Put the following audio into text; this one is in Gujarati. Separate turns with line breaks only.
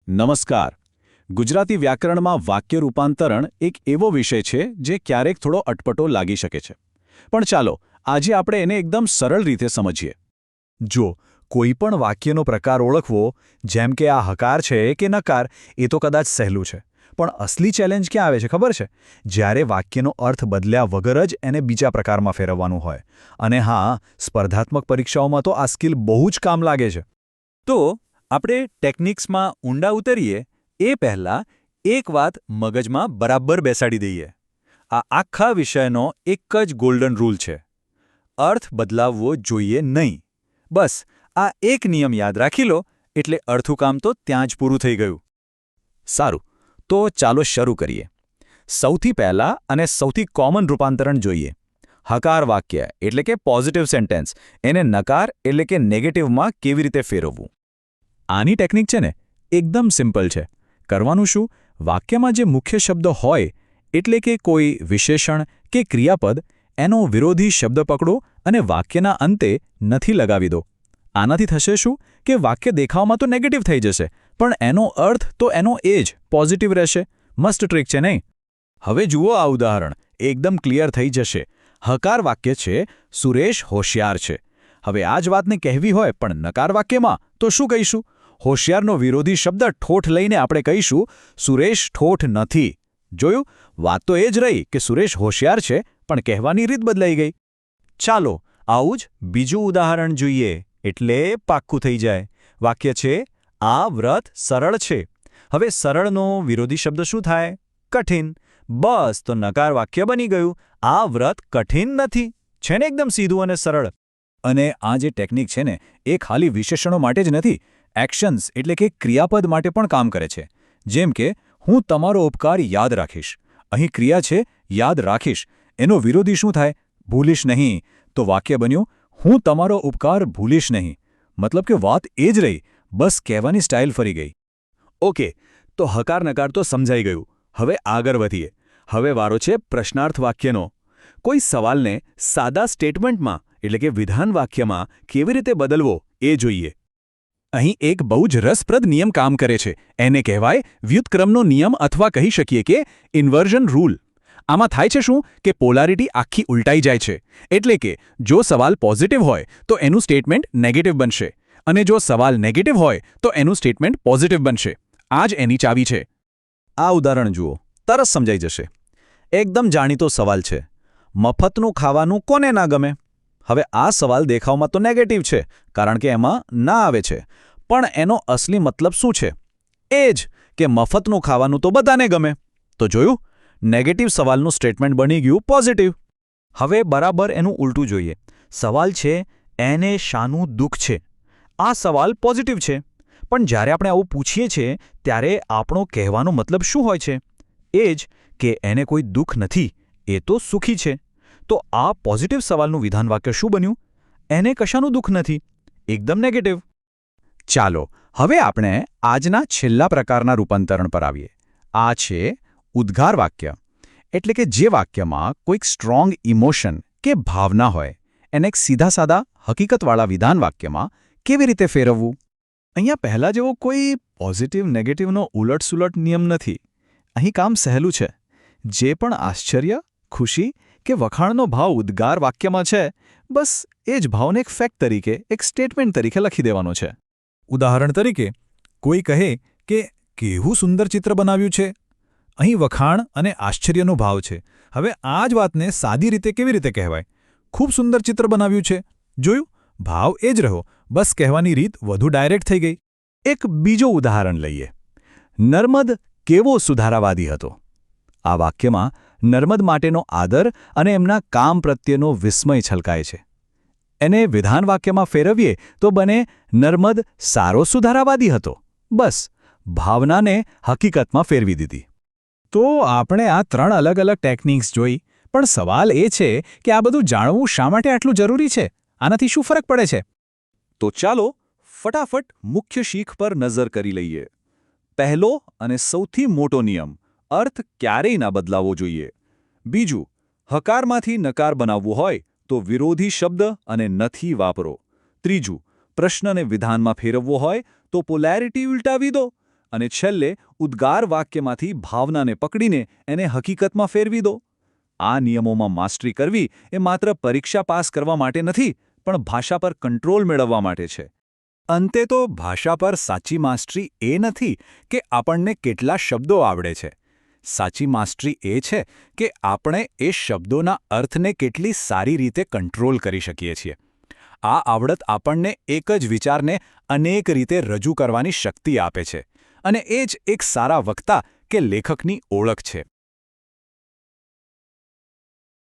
નમસ્કાર. ગુજરાતી વ્યાકરણમાં વાક્ય રૂપાંતરણ એક એવો વિષય છે જે ક્યારેક થોડો અટપટો લાગી શકે છે. પણ ચાલો આજે આપણે એને એકદમ સરળ રીતે સમજીએ.
જો કોઈ પણ વાક્યનો પ્રકાર ઓળખવો, જેમ કે આ હકાર છે કે નકાર, એ તો કદાચ સહેલું છે. પણ અસલી ચેલેન્જ ક્યાં આવે છે ખબર છે? જ્યારે વાક્યનો અર્થ બદલ્યા વગર જ એને બીજા પ્રકારમાં ફેરવવાનું હોય. અને હા, સ્પર્ધાત્મક પરીક્ષાઓમાં તો આ સ્કિલ બહુ જ કામ લાગે છે.
તો આપણે ટેકનિક્સમાં ઊંડા ઉતરીએ એ પહેલાં એક વાત મગજમાં બરાબર બેસાડી દઈએ. આ આખા વિષયનો એક જ ગોલ્ડન રૂલ છે: અર્થ બદલાવવો જોઈએ નહીં. બસ આ એક નિયમ યાદ રાખી લો એટલે અર્થું કામ તો ત્યાં જ પૂરું થઈ ગયું.
સારું, તો ચાલો શરૂ કરીએ. સૌથી પહેલા અને સૌથી કોમન રૂપાંતરણ જોઈએ. હકાર વાક્ય એટલે કે પોઝિટિવ સેન્ટેન્સ એને નકાર એટલે કે નેગેટિવમાં કેવી રીતે ફેરવવું. આની ટેકનિક છે ને એકદમ સિમ્પલ છે. કરવાનું શું? વાક્યમાં જે મુખ્ય શબ્દ હોય એટલે કે કોઈ વિશેષણ કે ક્રિયાપદ, એનો વિરોધી શબ્દ પકડો અને વાક્યના અંતે નથી લગાવી દો. આનાથી થશે શું કે વાક્ય દેખાવમાં તો નેગેટિવ થઈ જશે, પણ એનો અર્થ તો એનો એ જ પોઝિટિવ રહેશે. મસ્ત ટ્રીક છે નહીં? હવે જુઓ આ ઉદાહરણ, એકદમ ક્લિયર થઈ જશે. હકાર વાક્ય છે સુરેશ હોશિયાર છે. હવે આ જ વાતને કહેવી હોય પણ નકાર વાક્યમાં તો શું કહીશું? હોશિયારનો વિરોધી શબ્દ ઠોઠ લઈને આપણે કહીશું સુરેશ ઠોઠ નથી. જોયું? વાત તો એ જ રહી કે સુરેશ હોશિયાર છે, પણ કહેવાની રીત બદલાઈ ગઈ.
ચાલો આવું જ બીજું ઉદાહરણ જોઈએ એટલે પાક્કું થઈ જાય. વાક્ય છે આ વ્રત સરળ છે. હવે સરળનો વિરોધી શબ્દ શું થાય? કઠિન. બસ તો નકાર વાક્ય બની ગયું. આ વ્રત કઠિન નથી. છે ને એકદમ સીધું અને સરળ.
અને આ જે ટેકનિક છે ને એ ખાલી વિશેષણો માટે જ નથી, એક્શન્સ એટલે કે ક્રિયાપદ માટે પણ કામ કરે છે. જેમ કે હું તમારો ઉપકાર યાદ રાખીશ. અહીં ક્રિયા છે યાદ રાખીશ, એનો વિરોધી શું થાય? ભૂલીશ નહીં. તો વાક્ય બન્યું હું તમારો ઉપકાર ભૂલીશ નહીં. મતલબ કે વાત એ જ રહી, બસ કહેવાની સ્ટાઇલ ફરી ગઈ.
ઓકે, તો હકાર નકાર તો સમજાઈ ગયું. હવે આગળ વધીએ. હવે વારો છે પ્રશ્નાર્થ વાક્યનો. કોઈ સવાલને સાદા સ્ટેટમેન્ટમાં એટલે કે વિધાન વાક્યમાં કેવી રીતે બદલવો એ જોઈએ.
અહીં એક બહુ જ રસપ્રદ નિયમ કામ કરે છે. એને કહેવાય વ્યુત્ક્રમનો નિયમ, અથવા કહી શકીએ કે ઇન્વર્ઝન રૂલ. આમાં થાય છે શું કે પોલારિટી આખી ઉલટાઈ જાય છે. એટલે કે જો સવાલ પોઝિટિવ હોય તો એનું સ્ટેટમેન્ટ નેગેટિવ બનશે, અને જો સવાલ નેગેટિવ હોય તો એનું સ્ટેટમેન્ટ પોઝિટિવ બનશે. આ જ એની ચાવી છે. આ ઉદાહરણ જુઓ, તરત સમજાઈ જશે. એકદમ જાણીતો સવાલ છે: મફતનું ખાવાનું કોને ના ગમે? હવે આ સવાલ દેખાવમાં તો નેગેટિવ છે, કારણ કે એમાં ના આવે છે. પણ એનો અસલી મતલબ શું છે? એ જ કે મફતનું ખાવાનું તો બધાને ગમે. તો જોયું? નેગેટિવ સવાલનું સ્ટેટમેન્ટ બની ગયું પોઝિટિવ.
હવે બરાબર એનું ઉલટું જોઈએ. સવાલ છે એને શાનું દુઃખ છે? આ સવાલ પોઝિટિવ છે. પણ જ્યારે આપણે આવું પૂછીએ છીએ ત્યારે આપણો કહેવાનો મતલબ શું હોય છે? એ જ કે એને કોઈ દુઃખ નથી, એ તો સુખી છે. તો આ પોઝિટિવ સવાલનું વિધાન વાક્ય શું બન્યું? એને કશાનું દુઃખ નથી, એકદમ નેગેટિવ.
ચાલો હવે આપણે આજના છેલ્લા પ્રકારના રૂપાંતરણ પર આવીએ. આ છે ઉદ્ગાર વાક્ય. એટલે કે જે વાક્યમાં કોઈક સ્ટ્રોંગ ઇમોશન કે ભાવના હોય, એને એક સીધા સાદા હકીકતવાળા વિધાન વાક્યમાં કેવી રીતે ફેરવવું. અહીંયા પહેલા જેવો કોઈ પોઝિટિવ નેગેટિવનો ઉલટસુલટ નિયમ નથી. અહીં કામ સહેલું છે. જે પણ આશ્ચર્ય, ખુશી કે વખાણનો ભાવ ઉદ્ગાર વાક્યમાં છે, બસ એ જ ભાવને એક ફેક્ટ તરીકે, એક સ્ટેટમેન્ટ તરીકે લખી દેવાનો છે.
ઉદાહરણ તરીકે કોઈ કહે કે કેવું સુંદર ચિત્ર બનાવ્યું છે. અહીં વખાણ અને આશ્ચર્યનો ભાવ છે. હવે આ જ વાતને સાદી રીતે કેવી રીતે કહેવાય? ખૂબ સુંદર ચિત્ર બનાવ્યું છે. જોયું? ભાવ એ જ રહ્યો, બસ કહેવાની રીત વધુ ડાયરેક્ટ થઈ ગઈ.
એક બીજો ઉદાહરણ લઈએ. નર્મદ કેવો સુધારાવાદી હતો. આ વાક્યમાં નર્મદ માટેનો આદર અને એમના કામ પ્રત્યેનો વિસ્મય છલકાય છે. એને વિધાન વાક્યમાં ફેરવીએ તો બને નર્મદ સારો સુધારાવાદી હતો. બસ ભાવનાને હકીકતમાં ફેરવી દીધી.
તો આપણે આ 3 અલગ અલગ ટેકનિક્સ જોઈ, પણ સવાલ એ છે કે આ બધું જાણવું શા માટે આટલું જરૂરી છે? આનાથી શું ફરક પડે છે?
તો ચાલો ફટાફટ મુખ્ય શીખ પર નજર કરી લઈએ. પહેલો અને સૌથી મોટો નિયમ: અર્થ ક્યારેય ના બદલાવવો જોઈએ. બીજું, હકારમાંથી નકાર બનાવવું હોય તો વિરોધી શબ્દ અને નથી વાપરો. ત્રીજું, પ્રશ્નને વિધાનમાં ફેરવવો હોય તો પોલારિટી ઉલટાવી દો.
અને છેલ્લે ઉદ્ગાર વાક્યમાંથી ભાવનાને પકડીને એને હકીકતમાં ફેરવી દો. આ નિયમોમાં માસ્ટરી કરવી એ માત્ર પરીક્ષા પાસ કરવા માટે નથી, પણ ભાષા પર કંટ્રોલ મેળવવા માટે છે. અંતે તો ભાષા પર સાચી માસ્ટરી એ નથી કે આપણને કેટલા શબ્દો આવડે છે. સાચી માસ્ટરી એ છે કે આપણે એ શબ્દોના અર્થને કેટલી સારી રીતે કંટ્રોલ કરી શકીએ છીએ. આ આવડત આપણને એક જ વિચારને અનેક રીતે રજૂ કરવાની શક્તિ આપે છે, અને એ જ એક સારા વક્તા કે લેખકની ઓળખ છે.